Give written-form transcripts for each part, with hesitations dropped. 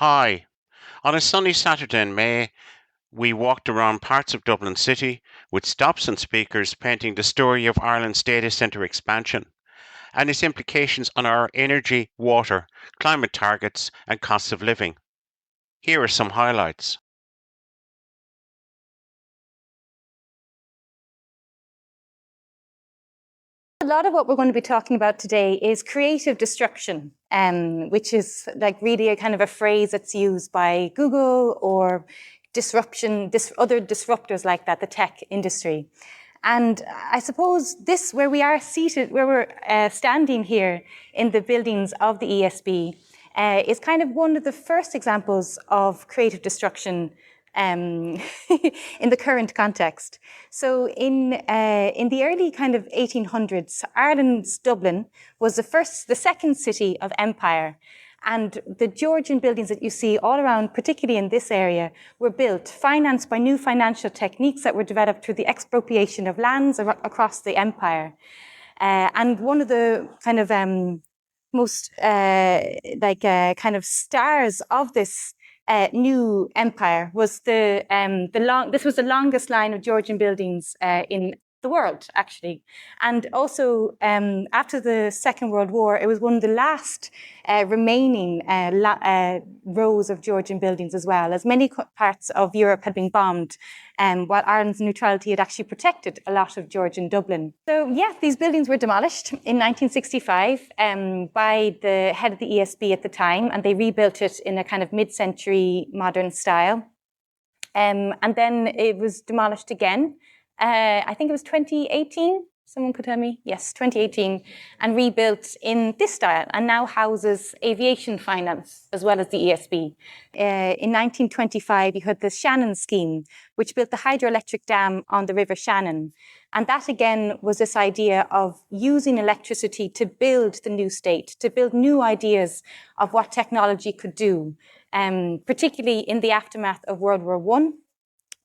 Hi. On a sunny Saturday in May, we walked around parts of Dublin City with stops and speakers painting the story of Ireland's data centre expansion and its implications on our energy, water, climate targets, and costs of living. Here are some highlights. A lot of what we're going to be talking about today is creative destruction, which is like really a kind of a phrase that's used by Google or disruption, other disruptors like that, the tech industry. And I suppose this, where we are seated, where we're standing here in the buildings of the ESB, is kind of one of the first examples of creative destruction in the current context. So in the early kind of 1800s, Ireland's Dublin was the second city of empire. And the Georgian buildings that you see all around, particularly in this area, were built, financed by new financial techniques that were developed through the expropriation of lands across the empire. And one of the kind of most kind of stars of this new empire was this was the longest line of Georgian buildings in the world, actually. And also, after the Second World War, it was one of the last remaining rows of Georgian buildings as well, as many parts of Europe had been bombed, while Ireland's neutrality had actually protected a lot of Georgian Dublin. So, yeah, these buildings were demolished in 1965 by the head of the ESB at the time, and they rebuilt it in a kind of mid-century modern style. And then it was demolished again. I think it was 2018. Someone could tell me? Yes, 2018, and rebuilt in this style, and now houses aviation finance as well as the ESB. In 1925, you had the Shannon scheme, which built the hydroelectric dam on the River Shannon. And that again was this idea of using electricity to build the new state, to build new ideas of what technology could do, particularly in the aftermath of World War I,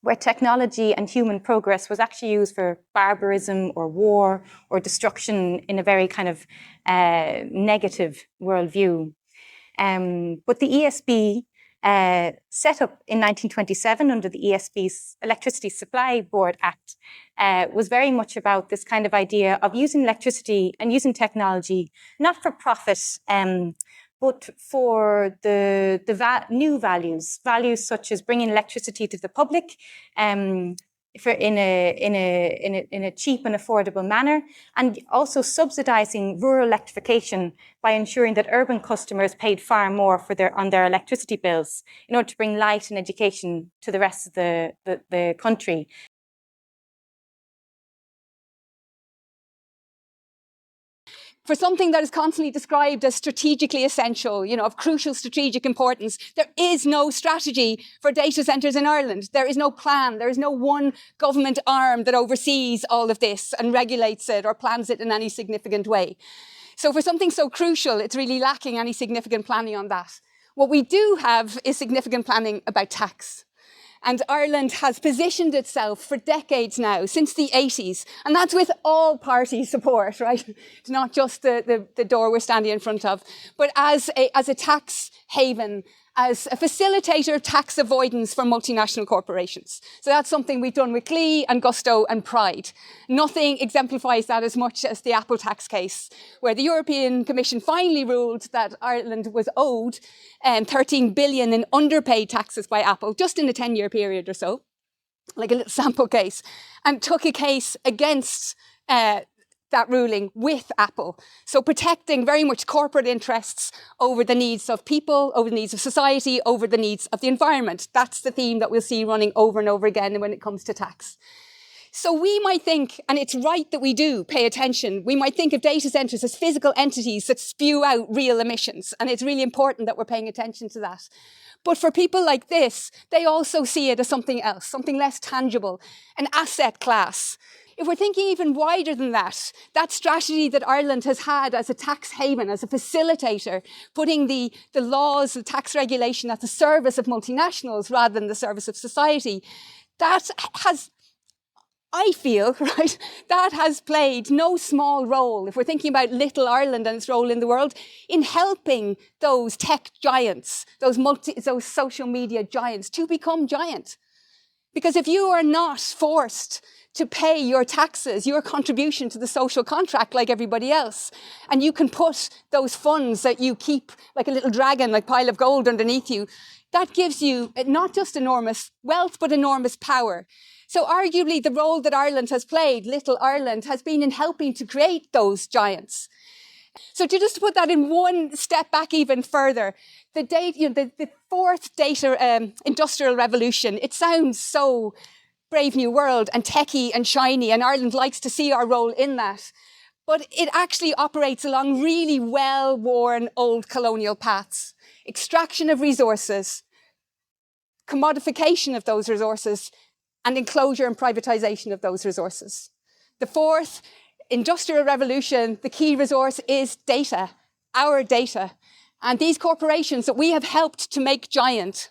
where technology and human progress was actually used for barbarism or war or destruction in a very kind of negative worldview. But the ESB, set up in 1927 under the ESB's Electricity Supply Board Act, was very much about this kind of idea of using electricity and using technology, not for profit, but for the new values such as bringing electricity to the public in a cheap and affordable manner, and also subsidizing rural electrification by ensuring that urban customers paid far more on their electricity bills in order to bring light and education to the rest of the country. For something that is constantly described as strategically essential, of crucial strategic importance, there is no strategy for data centres in Ireland. There is no plan. There is no one government arm that oversees all of this and regulates it or plans it in any significant way. So for something so crucial, it's really lacking any significant planning on that. What we do have is significant planning about tax. And Ireland has positioned itself for decades now, since the 80s, and that's with all party support, right? It's not just the door we're standing in front of, but as a tax haven, as a facilitator of tax avoidance for multinational corporations. So that's something we've done with glee and gusto and pride. Nothing exemplifies that as much as the Apple tax case, where the European Commission finally ruled that Ireland was owed 13 billion in underpaid taxes by Apple, just in a 10-year period or so, like a little sample case, and took a case against that ruling with Apple. So protecting very much corporate interests over the needs of people, over the needs of society, over the needs of the environment. That's the theme that we'll see running over and over again when it comes to tax. So we might think, and it's right that we do pay attention, we might think of data centres as physical entities that spew out real emissions. And it's really important that we're paying attention to that. But for people like this, they also see it as something else, something less tangible, an asset class. If we're thinking even wider than that strategy that Ireland has had as a tax haven, as a facilitator, putting the laws, the tax regulation at the service of multinationals rather than the service of society, that has I feel, right, that has played no small role, if we're thinking about little Ireland and its role in the world, in helping those tech giants, those social media giants to become giant. Because if you are not forced to pay your taxes, your contribution to the social contract like everybody else, and you can put those funds that you keep like a little dragon, like pile of gold underneath you, that gives you not just enormous wealth, but enormous power. So arguably the role that Ireland has played, little Ireland, has been in helping to create those giants. So to just put that in one step back even further, the fourth data industrial revolution, it sounds so Brave New World and techie and shiny, and Ireland likes to see our role in that. But it actually operates along really well-worn old colonial paths. Extraction of resources, commodification of those resources, and enclosure and privatization of those resources. The fourth industrial revolution, the key resource is data, our data. And these corporations that we have helped to make giant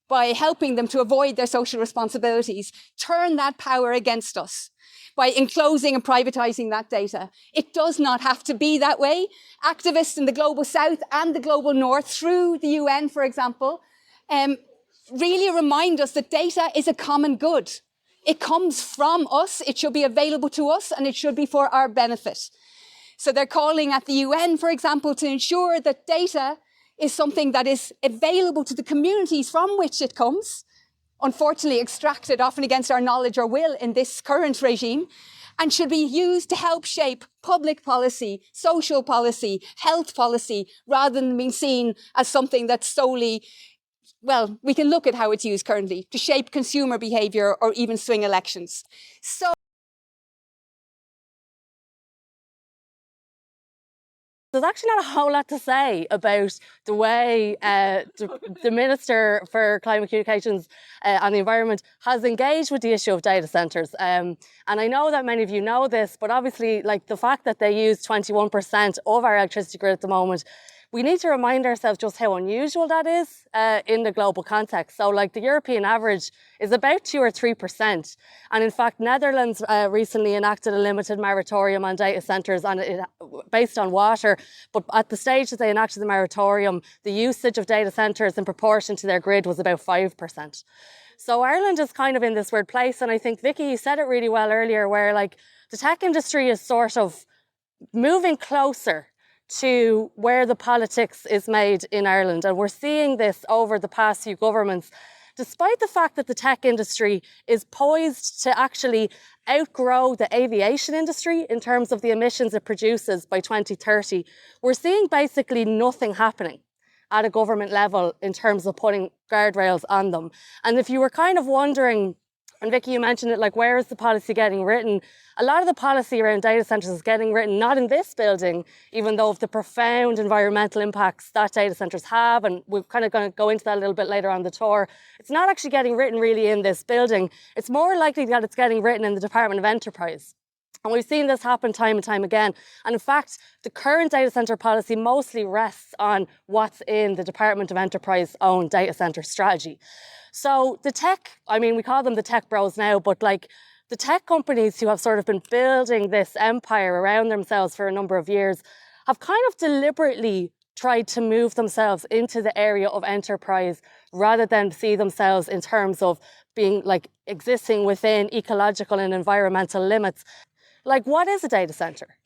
by helping them to avoid their social responsibilities, turn that power against us by enclosing and privatizing that data. It does not have to be that way. Activists in the global south and the global north, through the UN, for example, really remind us that data is a common good. It comes from us, it should be available to us, and it should be for our benefit. So they're calling at the UN, for example, to ensure that data is something that is available to the communities from which it comes, unfortunately extracted often against our knowledge or will in this current regime, and should be used to help shape public policy, social policy, health policy, rather than being seen as something that's solely, well, we can look at how it's used currently to shape consumer behaviour or even swing elections. So there's actually not a whole lot to say about the way the Minister for Climate Communications and the Environment has engaged with the issue of data centres. And I know that many of you know this, but obviously, like, the fact that they use 21% of our electricity grid at the moment, we need to remind ourselves just how unusual that is in the global context. So, like, the European average is about 2 or 3%. And in fact, Netherlands recently enacted a limited moratorium on data centres based on water. But at the stage that they enacted the moratorium, the usage of data centres in proportion to their grid was about 5%. So Ireland is kind of in this weird place. And I think, Vicky, you said it really well earlier, where, like, the tech industry is sort of moving closer to where the politics is made in Ireland. And we're seeing this over the past few governments, despite the fact that the tech industry is poised to actually outgrow the aviation industry in terms of the emissions it produces by 2030. We're seeing basically nothing happening at a government level in terms of putting guardrails on them. And if you were kind of wondering, and Vicky, you mentioned it, like, where is the policy getting written? A lot of the policy around data centres is getting written not in this building, even though of the profound environmental impacts that data centres have, and we're kind of going to go into that a little bit later on the tour. It's not actually getting written really in this building. It's more likely that it's getting written in the Department of Enterprise. And we've seen this happen time and time again. And in fact, the current data centre policy mostly rests on what's in the Department of Enterprise own data centre strategy. So the tech, I mean, we call them the tech bros now, but like the tech companies who have sort of been building this empire around themselves for a number of years have kind of deliberately tried to move themselves into the area of enterprise rather than see themselves in terms of being like existing within ecological and environmental limits. Like, what is a data centre?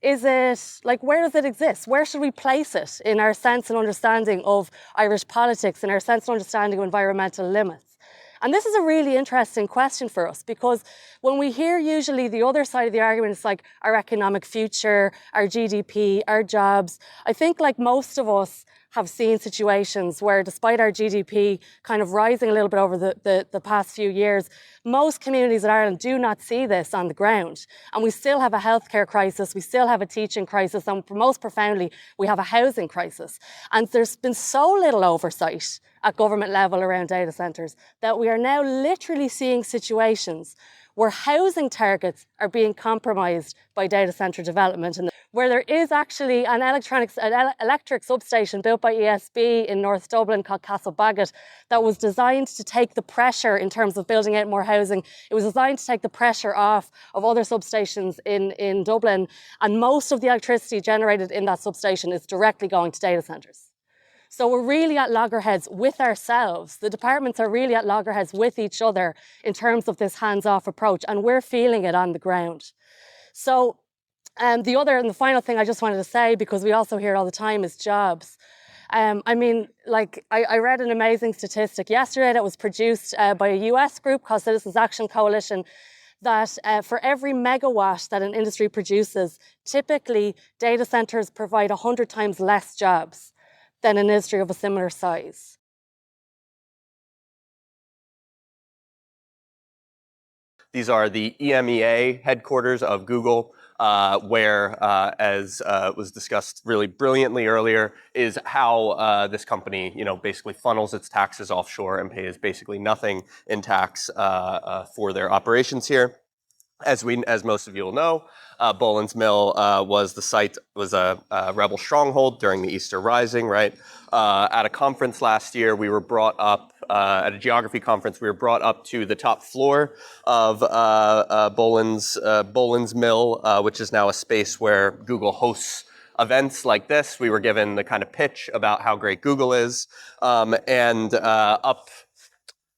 Is it, like, where does it exist? Where should we place it in our sense and understanding of Irish politics, in our sense and understanding of environmental limits? And this is a really interesting question for us, because when we hear usually the other side of the argument, it's like our economic future, our GDP, our jobs. I think, like, most of us have seen situations where, despite our GDP kind of rising a little bit over the past few years, most communities in Ireland do not see this on the ground. And we still have a healthcare crisis, we still have a teaching crisis, and most profoundly, we have a housing crisis. And there's been so little oversight at government level around data centres that we are now literally seeing situations where housing targets are being compromised by data centre development. And where there is actually an electric substation built by ESB in North Dublin called Castlebagot that was designed to take the pressure in terms of building out more housing. It was designed to take the pressure off of other substations in Dublin, and most of the electricity generated in that substation is directly going to data centres. So we're really at loggerheads with ourselves. The departments are really at loggerheads with each other in terms of this hands-off approach, and we're feeling it on the ground. So the final thing I just wanted to say, because we also hear it all the time, is jobs. I read an amazing statistic yesterday that was produced by a US group called Citizens Action Coalition, that for every megawatt that an industry produces, typically data centres provide 100 times less jobs than an industry of a similar size. These are the EMEA headquarters of Google, where, as was discussed really brilliantly earlier, is how this company, basically funnels its taxes offshore and pays basically nothing in tax for their operations here. As most of you will know, Boland's Mill was a rebel stronghold during the Easter Rising, right? At a conference last year, we were brought up, at a geography conference, we were brought up to the top floor of Boland's Mill, which is now a space where Google hosts events like this. We were given the kind of pitch about how great Google is,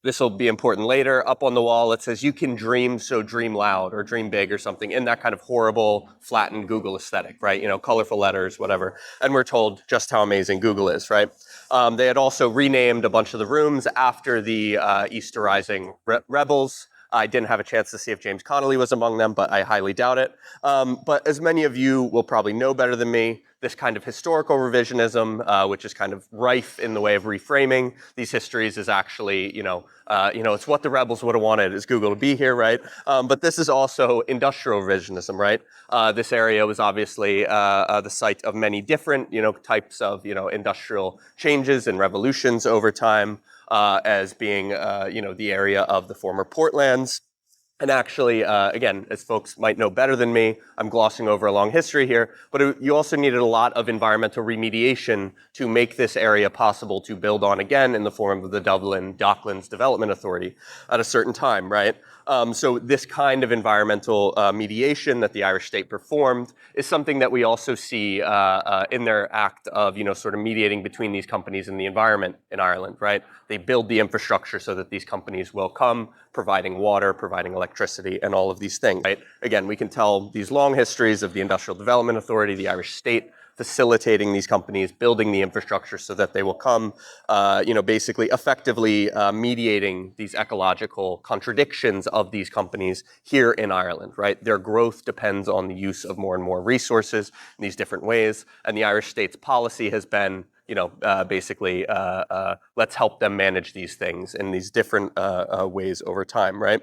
this will be important later. Up on the wall, it says, "You can dream, so dream loud," or "dream big," or something, in that kind of horrible, flattened Google aesthetic, right? Colorful letters, whatever. And we're told just how amazing Google is, right? They had also renamed a bunch of the rooms after the Easter Rising rebels. I didn't have a chance to see if James Connolly was among them, but I highly doubt it. But as many of you will probably know better than me, this kind of historical revisionism, which is kind of rife in the way of reframing these histories, is actually, it's what the rebels would have wanted, is Google to be here, right? But this is also industrial revisionism, right? This area was obviously the site of many different, types of, industrial changes and revolutions over time, as being, the area of the former Portlands. And actually, again, as folks might know better than me, I'm glossing over a long history here, but you also needed a lot of environmental remediation to make this area possible to build on again in the form of the Dublin Docklands Development Authority at a certain time, right? So this kind of environmental mediation that the Irish state performed is something that we also see in their act of, sort of mediating between these companies and the environment in Ireland, right? They build the infrastructure so that these companies will come, providing water, providing electricity, and all of these things, right? Again, we can tell these long histories of the Industrial Development Authority, the Irish state, facilitating these companies, building the infrastructure so that they will come, basically effectively mediating these ecological contradictions of these companies here in Ireland, right? Their growth depends on the use of more and more resources in these different ways, and the Irish state's policy has been, basically, let's help them manage these things in these different ways over time, right?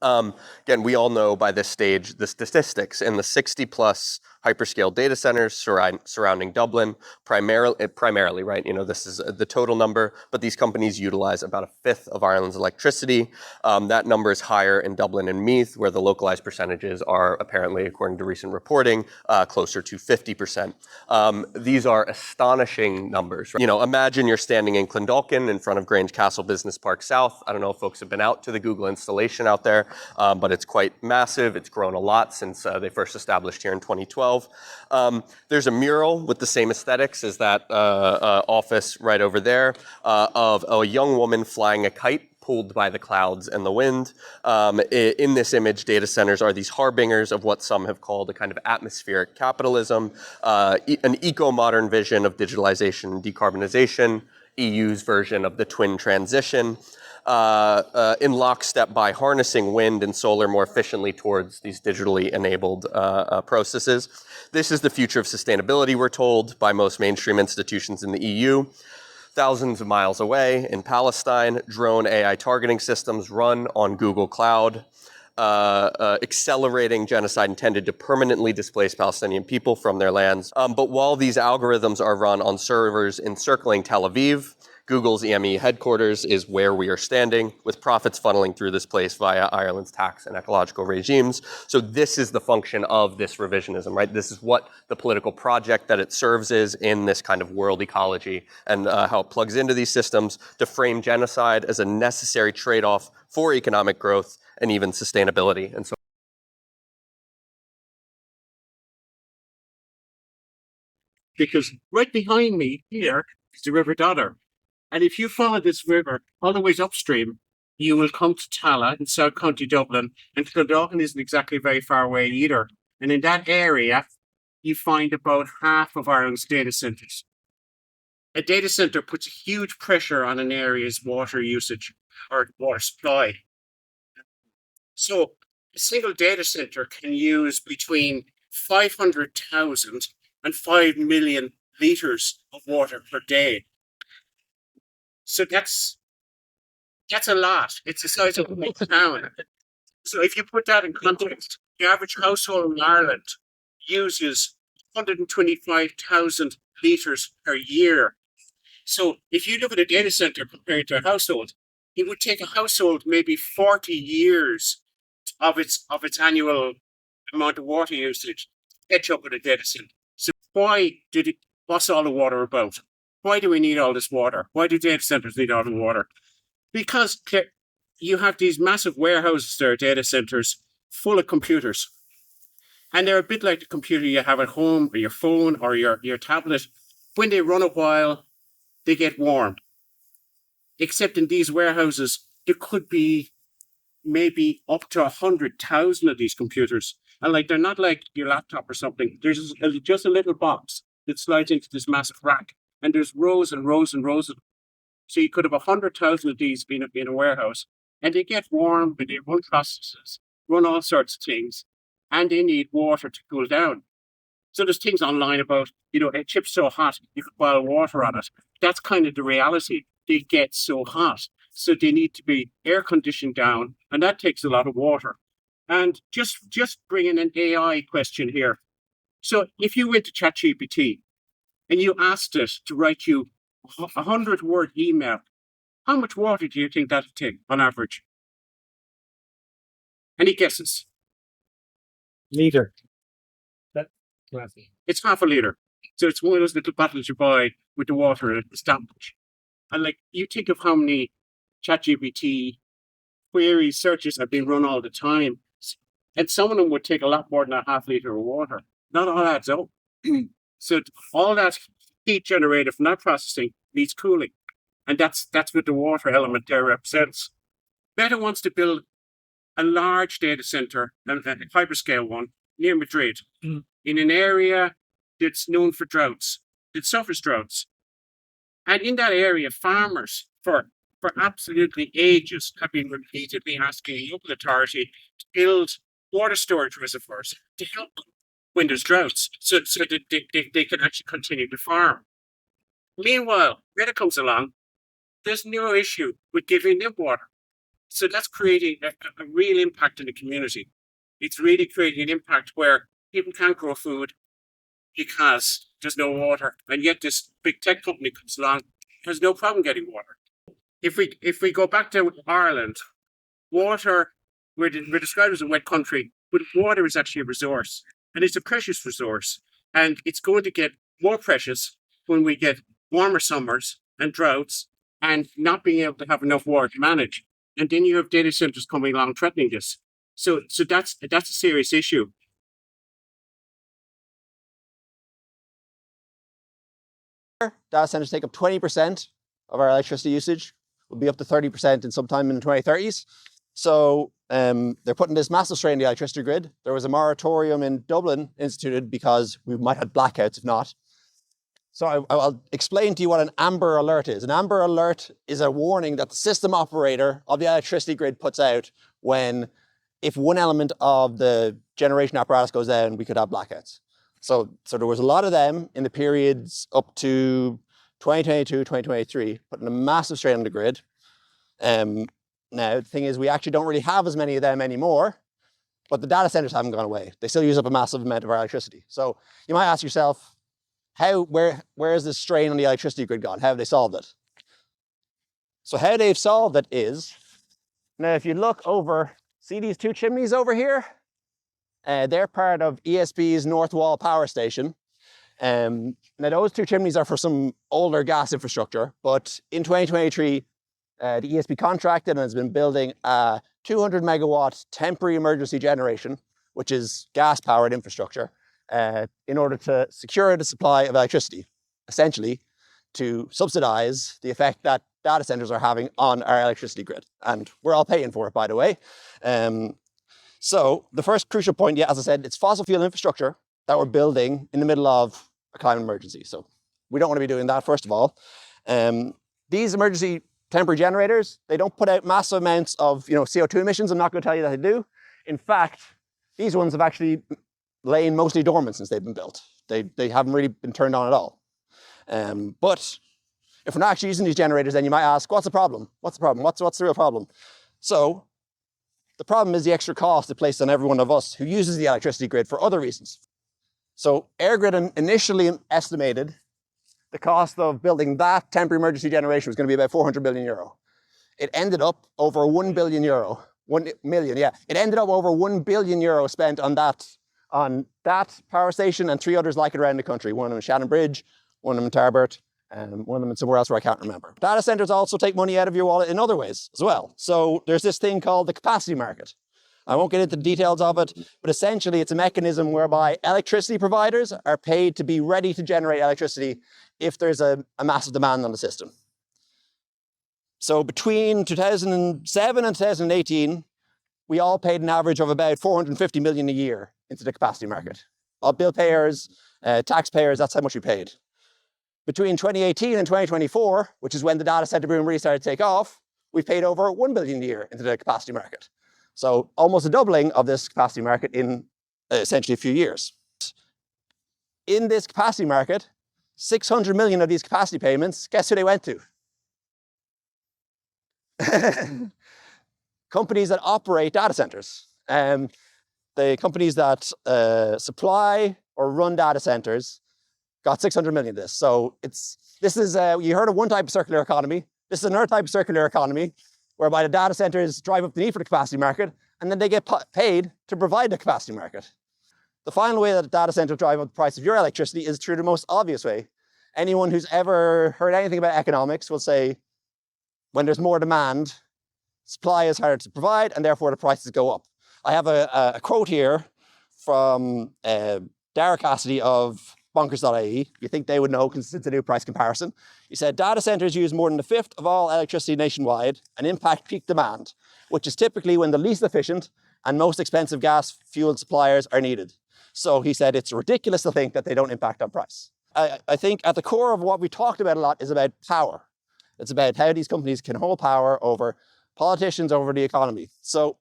Again, we all know by this stage the statistics in the 60 plus hyperscale data centers surrounding Dublin, primarily, right? This is the total number, but these companies utilize about a fifth of Ireland's electricity. That number is higher in Dublin and Meath, where the localized percentages are apparently, according to recent reporting, closer to 50%. These are astonishing numbers. Right? Imagine you're standing in Clondalkin in front of Grange Castle Business Park South. I don't know if folks have been out to the Google installation out there, but it's quite massive. It's grown a lot since they first established here in 2012. There's a mural with the same aesthetics as that office right over there of a young woman flying a kite pulled by the clouds and the wind. In this image, data centers are these harbingers of what some have called a kind of atmospheric capitalism, an eco-modern vision of digitalization and decarbonization, EU's version of the twin transition, in lockstep by harnessing wind and solar more efficiently towards these digitally enabled processes. This is the future of sustainability, we're told, by most mainstream institutions in the EU. Thousands of miles away in Palestine, drone AI targeting systems run on Google Cloud, accelerating genocide intended to permanently displace Palestinian people from their lands. But while these algorithms are run on servers encircling Tel Aviv, Google's EME headquarters is where we are standing, with profits funneling through this place via Ireland's tax and ecological regimes. So this is the function of this revisionism, right? This is what the political project that it serves is in this kind of world ecology, and how it plugs into these systems to frame genocide as a necessary trade-off for economic growth and even sustainability. And so because right behind me here is the River Dodder. And if you follow this river all the way upstream, you will come to Tala in South County Dublin, and Clondalkin isn't exactly very far away either. And in that area, you find about half of Ireland's data centres. A data centre puts a huge pressure on an area's water usage or water supply. So a single data centre can use between 500,000 and 5 million litres of water per day. So that's a lot. It's the size of a big town. So if you put that in context, the average household in Ireland uses 125,000 litres per year. So if you look at a data centre compared to a household, it would take a household maybe 40 years of its annual amount of water usage to catch up with a data centre. So what's all the water about? Why do we need all this water? Why do data centers need all the water? Because you have these massive warehouses there, data centers, full of computers. And they're a bit like the computer you have at home, or your phone, or your tablet. When they run a while, they get warm. Except in these warehouses, there could be maybe up to 100,000 of these computers. And they're not like your laptop or something. There's just a little box that slides into this massive rack. And there's rows and rows and rows of them. So you could have 100,000 of these in a warehouse. And they get warm, and they run processes, run all sorts of things. And they need water to cool down. So there's things online about, a chip's so hot, you could boil water on it. That's kind of the reality. They get so hot. So they need to be air conditioned down, and that takes a lot of water. And just bringing an AI question here. So if you went to ChatGPT and you asked it to write you a 100-word email, how much water do you think that would take on average? Any guesses? Liter. It's half a litre. So it's one of those little bottles you buy with the water in it, the stamp. And you think of how many ChatGPT queries, searches have been run all the time. And some of them would take a lot more than a half litre of water. Not all adds up. So all that heat generated from that processing needs cooling. And that's what the water element there represents. Meta wants to build a large data center, a hyperscale one, near Madrid, in an area that's known for droughts. It suffers droughts. And in that area, farmers, for absolutely ages, have been repeatedly asking the local authority to build water storage reservoirs to help when there's droughts, so that they can actually continue to farm. Meanwhile, Meta comes along, there's no issue with giving them water. So that's creating a real impact in the community. It's really creating an impact where people can't grow food because there's no water. And yet this big tech company comes along, has no problem getting water. If we go back to Ireland, water, we're described as a wet country, but water is actually a resource. And it's a precious resource. And it's going to get more precious when we get warmer summers and droughts and not being able to have enough water to manage. And then you have data centers coming along threatening this. So that's a serious issue. Data centers take up 20% of our electricity usage. Will be up to 30% in sometime in the 2030s. So they're putting this massive strain on the electricity grid. There was a moratorium in Dublin instituted because we might have blackouts if not. So I'll explain to you what an amber alert is. An amber alert is a warning that the system operator of the electricity grid puts out if one element of the generation apparatus goes down, we could have blackouts. So there was a lot of them in the periods up to 2022, 2023, putting a massive strain on the grid. Now, the thing is, we actually don't really have as many of them anymore, but the data centers haven't gone away. They still use up a massive amount of our electricity. So you might ask yourself, where is this strain on the electricity grid gone? How have they solved it? So how they've solved it is, now if you look over, see these two chimneys over here? They're part of ESB's North Wall Power Station. Now those two chimneys are for some older gas infrastructure, but in 2023, the ESB contracted and has been building a 200 megawatt temporary emergency generation, which is gas powered infrastructure, in order to secure the supply of electricity, essentially to subsidize the effect that data centers are having on our electricity grid. And we're all paying for it, by the way. So the first crucial point, yeah, as I said, it's fossil fuel infrastructure that we're building in the middle of a climate emergency. So we don't want to be doing that, first of all. These emergency temporary generators, they don't put out massive amounts of CO2 emissions. I'm not going to tell you that they do. In fact, these ones have actually lain mostly dormant since they've been built. They haven't really been turned on at all. But if we're not actually using these generators, then you might ask, what's the problem? What's the problem? What's the real problem? So the problem is the extra cost it placed on every one of us who uses the electricity grid for other reasons. So EirGrid initially estimated the cost of building that temporary emergency generation was going to be about 400 million euro. It ended up over 1 billion euro. 1 million, yeah. It ended up over 1 billion euro spent on that power station and three others like it around the country. One of them in Shannon Bridge, one of them in Tarbert, and one of them in somewhere else where I can't remember. Data centers also take money out of your wallet in other ways as well. So there's this thing called the capacity market. I won't get into the details of it, but essentially it's a mechanism whereby electricity providers are paid to be ready to generate electricity if there's a massive demand on the system. So between 2007 and 2018, we all paid an average of about 450 million a year into the capacity market. All bill payers, taxpayers, that's how much we paid. Between 2018 and 2024, which is when the data center boom really started to take off, we paid over 1 billion a year into the capacity market. So almost a doubling of this capacity market in essentially a few years. In this capacity market, 600 million of these capacity payments, guess who they went to? Companies that operate data centers. The companies that supply or run data centers got 600 million of this. So you heard of one type of circular economy. This is another type of circular economy whereby the data centers drive up the need for the capacity market and then they get paid to provide the capacity market. The final way that a data center drive up the price of your electricity is through the most obvious way. Anyone who's ever heard anything about economics will say, when there's more demand, supply is harder to provide and therefore the prices go up. I have a quote here from Dara Cassidy of bonkers.ie. You think they would know because it's a new price comparison. He said, data centers use more than a fifth of all electricity nationwide and impact peak demand, which is typically when the least efficient and most expensive gas-fueled suppliers are needed. So he said, it's ridiculous to think that they don't impact on price. I think at the core of what we talked about a lot is about power. It's about how these companies can hold power over politicians, over the economy. So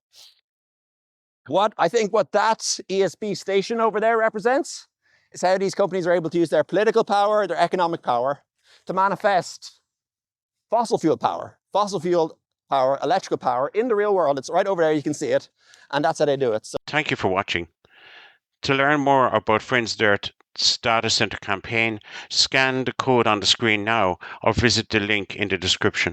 I think what that ESB station over there represents is how these companies are able to use their political power, their economic power, to manifest fossil fuel power, electrical power in the real world. It's right over there, you can see it, and that's how they do it. So, thank you for watching. To learn more about Friends Dirt's data center campaign, scan the code on the screen now or visit the link in the description.